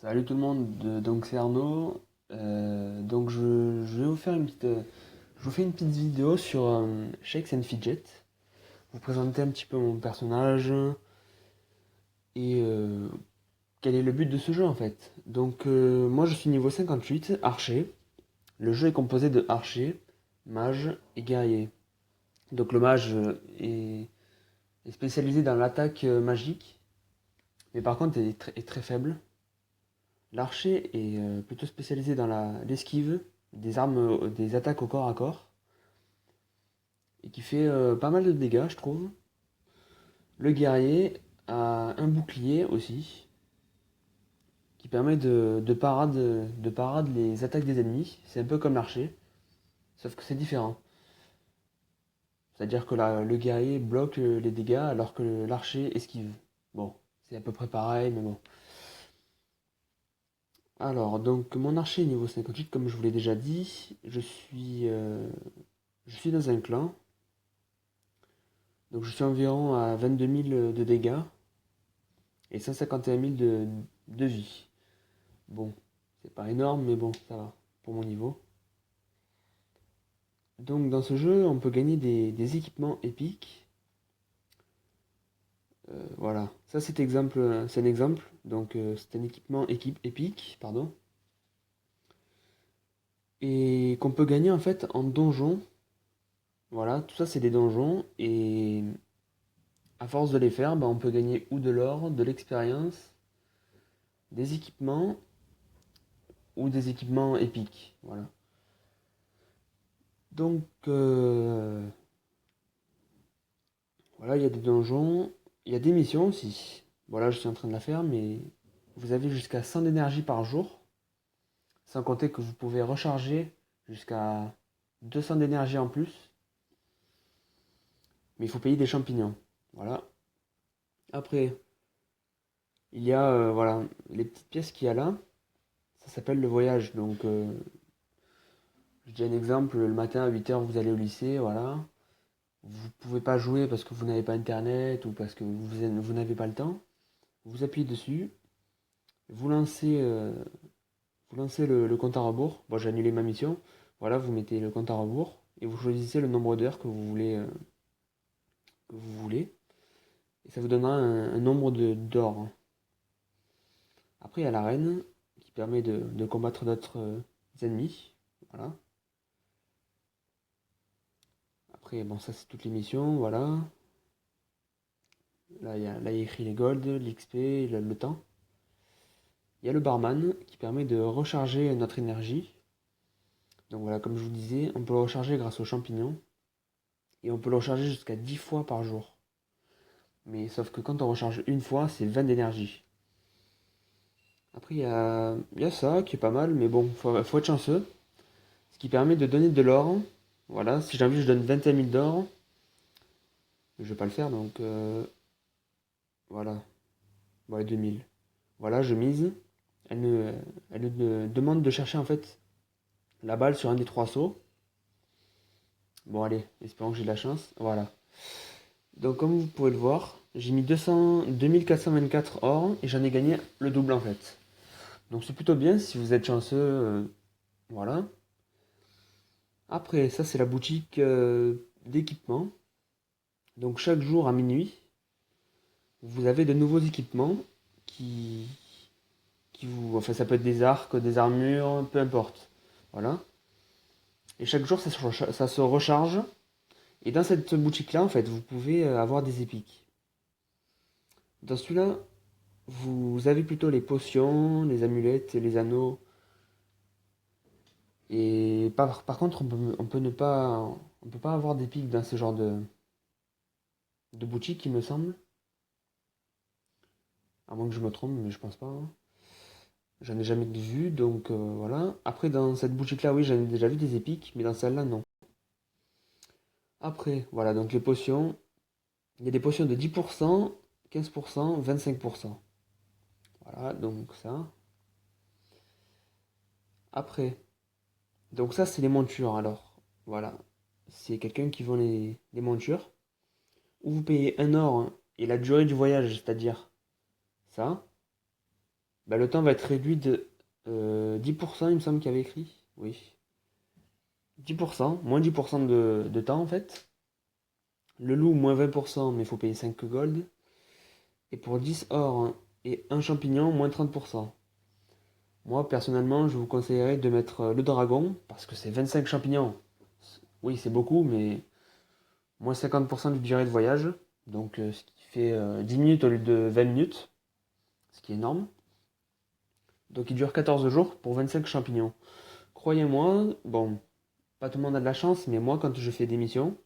Salut tout le monde, donc c'est Arnaud. Donc je vais vous faire je vous fais une petite vidéo sur Shakes and Fidget. Vous présenter un petit peu mon personnage et quel est le but de ce jeu en fait. Donc moi je suis niveau 58, archer. Le jeu est composé de archer, mage et guerrier. Donc le mage est spécialisé dans l'attaque magique, mais par contre est très faible. L'archer est plutôt spécialisé dans l'esquive des armes, des attaques au corps à corps, et qui fait pas mal de dégâts, je trouve. Le guerrier a un bouclier aussi, qui permet de parade les attaques des ennemis. C'est un peu comme l'archer, sauf que c'est différent. C'est-à-dire que le guerrier bloque les dégâts alors que l'archer esquive. Bon, c'est à peu près pareil, mais bon. Alors, donc mon archer est niveau 58, comme je vous l'ai déjà dit. Je suis dans un clan. Donc je suis environ à 22 000 de dégâts et 151 000 de vie. Bon, c'est pas énorme, mais bon, ça va pour mon niveau. Donc dans ce jeu, on peut gagner des équipements épiques. Voilà, ça c'est un exemple. Donc c'est un équipement épique, pardon, et qu'on peut gagner en fait en donjon. Voilà, tout ça c'est des donjons et à force de les faire, bah, on peut gagner ou de l'or, de l'expérience, des équipements ou des équipements épiques. Voilà. Donc voilà, il y a des donjons, il y a des missions aussi. Voilà, je suis en train de la faire, mais vous avez jusqu'à 100 d'énergie par jour, sans compter que vous pouvez recharger jusqu'à 200 d'énergie en plus, mais il faut payer des champignons. Voilà. Après, il y a voilà, les petites pièces qu'il y a là, ça s'appelle le voyage. Donc, je dis un exemple, le matin à 8 heures vous allez au lycée, voilà. Vous pouvez pas jouer parce que vous n'avez pas internet ou parce que vous n'avez pas le temps. Vous appuyez dessus, vous lancez, euh, vous lancez le compte à rebours. Bon, j'ai annulé ma mission. Voilà, vous mettez le compte à rebours et vous choisissez le nombre d'heures que vous voulez. Et ça vous donnera un nombre d'or. Après, il y a l'arène qui permet de combattre d'autres ennemis. Voilà. Après, bon, ça c'est toutes les missions. Voilà. Là, il y a écrit les golds, l'XP, le temps. Il y a le barman qui permet de recharger notre énergie. Donc voilà, comme je vous disais, on peut le recharger grâce aux champignons. Et on peut le recharger jusqu'à 10 fois par jour. Mais sauf que quand on recharge une fois, c'est 20 d'énergie. Après, il y a ça qui est pas mal, mais bon, faut être chanceux. Ce qui permet de donner de l'or. Voilà, si j'ai envie, je donne 21 000 d'or. Je vais pas le faire, donc voilà. Voilà, 2000. Voilà, je mise. Elle me demande de chercher en fait la balle sur un des trois sauts. Bon, allez, espérons que j'ai de la chance. Voilà. Donc, comme vous pouvez le voir, j'ai mis 2424 or et j'en ai gagné le double en fait. Donc, c'est plutôt bien si vous êtes chanceux. Voilà. Après, ça, c'est la boutique d'équipement. Donc, chaque jour à minuit, vous avez de nouveaux équipements qui, qui vous. Enfin, ça peut être des arcs, des armures, peu importe. Voilà. Et chaque jour, ça se recharge. Et dans cette boutique-là, en fait, vous pouvez avoir des épiques. Dans celui-là, vous avez plutôt les potions, les amulettes, les anneaux. Et par contre, on peut pas avoir d'épiques dans ce genre de boutique, il me semble. À moins que je me trompe, mais je pense pas, hein. J'en ai jamais vu, donc voilà. Après, dans cette boutique-là, oui, j'en ai déjà vu des épiques, mais dans celle-là, non. Après, voilà, donc les potions. Il y a des potions de 10%, 15%, 25%. Voilà, donc ça. Après, donc ça, c'est les montures, alors. Voilà. C'est quelqu'un qui vend les montures. Où vous payez un or hein, et la durée du voyage, c'est-à-dire ça. Bah, le temps va être réduit de 10%, il me semble qu'il y avait écrit. Oui. 10%, moins 10% de temps en fait. Le loup, moins 20%, mais il faut payer 5 gold. Et pour 10 or et un champignon, moins 30%. Moi, personnellement, je vous conseillerais de mettre le dragon, parce que c'est 25 champignons. Oui, c'est beaucoup, mais moins 50% du durée de voyage. Donc, ce qui fait 10 minutes au lieu de 20 minutes, ce qui est énorme. Donc, il dure 14 jours pour 25 champignons. Croyez-moi, bon, pas tout le monde a de la chance, mais moi, quand je fais des missions,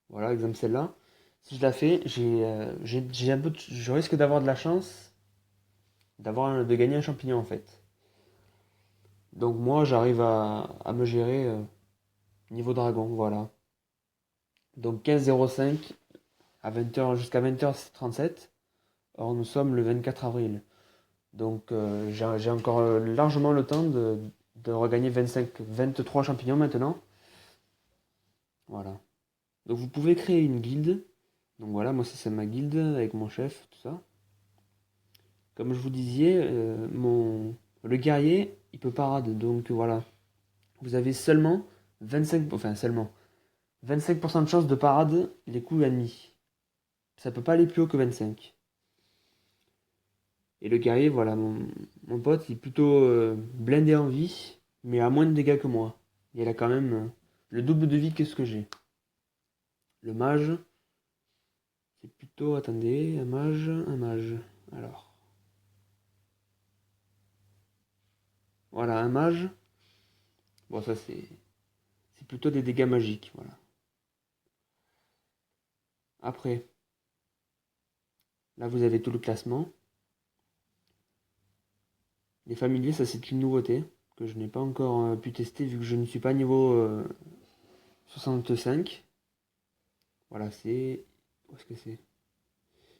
voilà, exemple celle-là, si je la fais, j'ai un peu, je risque d'avoir de la chance de gagner un champignon en fait. Donc moi, j'arrive à me gérer niveau dragon, voilà. Donc 15,05 à 20h jusqu'à 20h37. Or nous sommes le 24 avril. Donc j'ai encore largement le temps de regagner 23 champignons maintenant. Voilà. Donc vous pouvez créer une guilde. Donc voilà, moi ça c'est ma guilde avec mon chef, tout ça. Comme je vous disais, le guerrier, il peut parade. Donc voilà, vous avez seulement 25, enfin seulement 25% de chance de parade les coups ennemis. Ça peut pas aller plus haut que 25. Et le guerrier, voilà, mon pote, il est plutôt blindé en vie, mais à moins de dégâts que moi. Il a quand même le double de vie que ce que j'ai. Le mage, c'est plutôt, attendez, un mage, un mage. Alors, voilà, un mage. Bon, ça c'est plutôt des dégâts magiques, voilà. Après, là vous avez tout le classement. Les familiers, ça c'est une nouveauté que je n'ai pas encore pu tester vu que je ne suis pas niveau 65. Voilà, c'est... Où est-ce que c'est?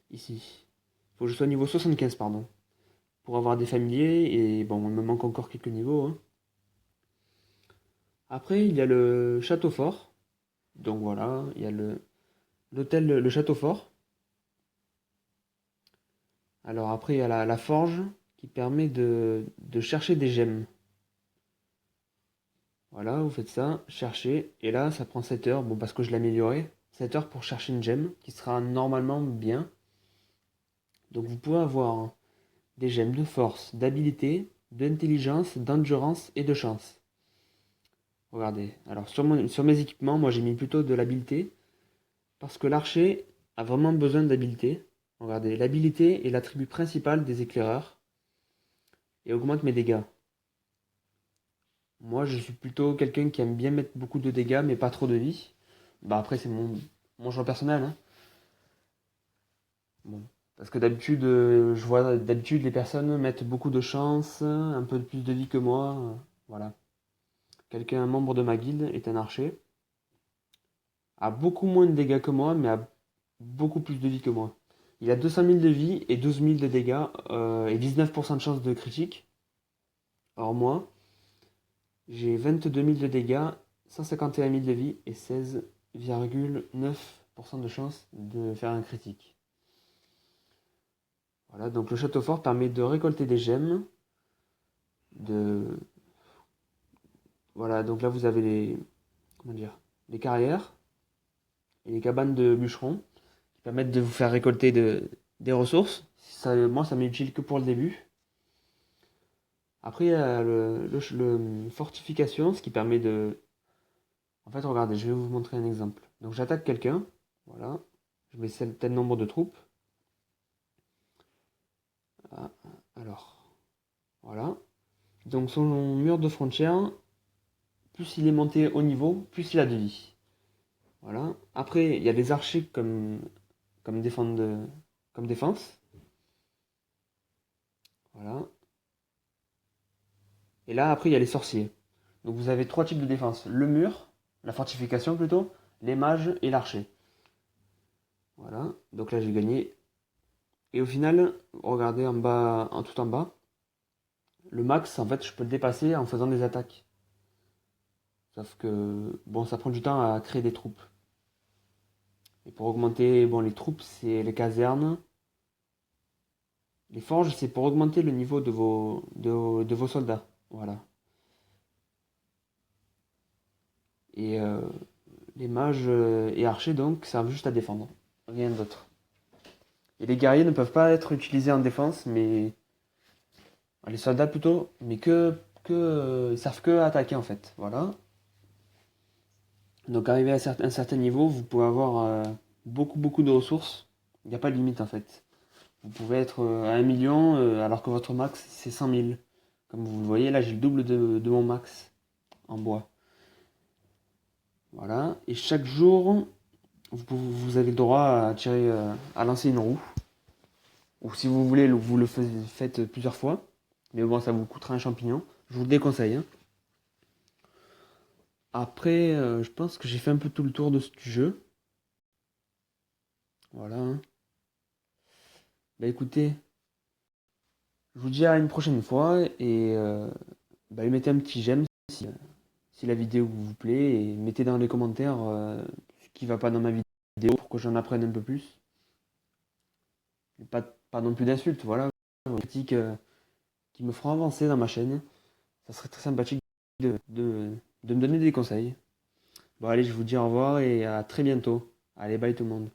Ici. Il faut que je sois niveau 75, pardon. Pour avoir des familiers, et bon, il me manque encore quelques niveaux, hein. Après, il y a le château fort. Donc voilà, il y a l'hôtel, le château fort. Alors après, il y a la forge qui permet de chercher des gemmes. Voilà, vous faites ça, cherchez, et là, ça prend 7 heures, bon, parce que je l'ai amélioré. 7 heures pour chercher une gemme, qui sera normalement bien. Donc vous pouvez avoir des gemmes de force, d'habilité, d'intelligence, d'endurance et de chance. Regardez, alors sur mes équipements, moi j'ai mis plutôt de l'habileté, parce que l'archer a vraiment besoin d'habileté. Regardez, l'habileté est l'attribut principal des éclaireurs, et augmente mes dégâts. Moi je suis plutôt quelqu'un qui aime bien mettre beaucoup de dégâts, mais pas trop de vie. Bah après c'est mon choix personnel, hein. Bon. Parce que d'habitude, je vois d'habitude les personnes mettent beaucoup de chance, un peu plus de vie que moi. Voilà. Un membre de ma guilde, est un archer, a beaucoup moins de dégâts que moi, mais a beaucoup plus de vie que moi. Il a 200 000 de vie et 12 000 de dégâts et 19% de chance de critique. Or moi, j'ai 22 000 de dégâts, 151 000 de vie et 16,9% de chance de faire un critique. Voilà, donc le château fort permet de récolter des gemmes, de... Voilà, donc là vous avez comment dire, les carrières et les cabanes de bûcherons qui permettent de vous faire récolter des ressources. Ça, moi, ça m'est utile que pour le début. Après, il y a le fortification, ce qui permet de... En fait, regardez, je vais vous montrer un exemple. Donc j'attaque quelqu'un, voilà, je mets tel nombre de troupes. Ah, alors, voilà. Donc son mur de frontière, plus il est monté au niveau, plus il a de vie. Voilà. Après, il y a des archers comme, comme défense. Voilà. Et là, après, il y a les sorciers. Donc vous avez trois types de défense. Le mur, la fortification plutôt, les mages et l'archer. Voilà. Donc là, j'ai gagné. Et au final, regardez en bas, tout en bas, le max, en fait, je peux le dépasser en faisant des attaques. Sauf que, bon, ça prend du temps à créer des troupes. Et pour augmenter, bon, les troupes, c'est les casernes. Les forges, c'est pour augmenter le niveau de vos soldats. Voilà. Et les mages et archers, donc, servent juste à défendre. Rien d'autre. Et les guerriers ne peuvent pas être utilisés en défense, mais... Les soldats plutôt, mais ils servent que à attaquer en fait. Voilà. Donc arrivé à un certain niveau, vous pouvez avoir beaucoup de ressources. Il n'y a pas de limite en fait. Vous pouvez être à 1 million alors que votre max c'est 100 000. Comme vous le voyez là, j'ai le double de mon max en bois. Voilà. Et chaque jour, vous avez le droit à tirer, à lancer une roue. Ou si vous voulez, vous le faites plusieurs fois. Mais bon, ça vous coûtera un champignon. Je vous le déconseille, hein. Après, je pense que j'ai fait un peu tout le tour de ce jeu. Voilà, hein. Bah écoutez, je vous dis à une prochaine fois et bah, mettez un petit j'aime si la vidéo vous plaît et mettez dans les commentaires ce qui va pas dans ma vidéo pour que j'en apprenne un peu plus. Et pas non plus d'insultes, voilà. Des critiques qui me feront avancer dans ma chaîne. Ça serait très sympathique de me donner des conseils. Bon allez, je vous dis au revoir et à très bientôt. Allez, bye tout le monde.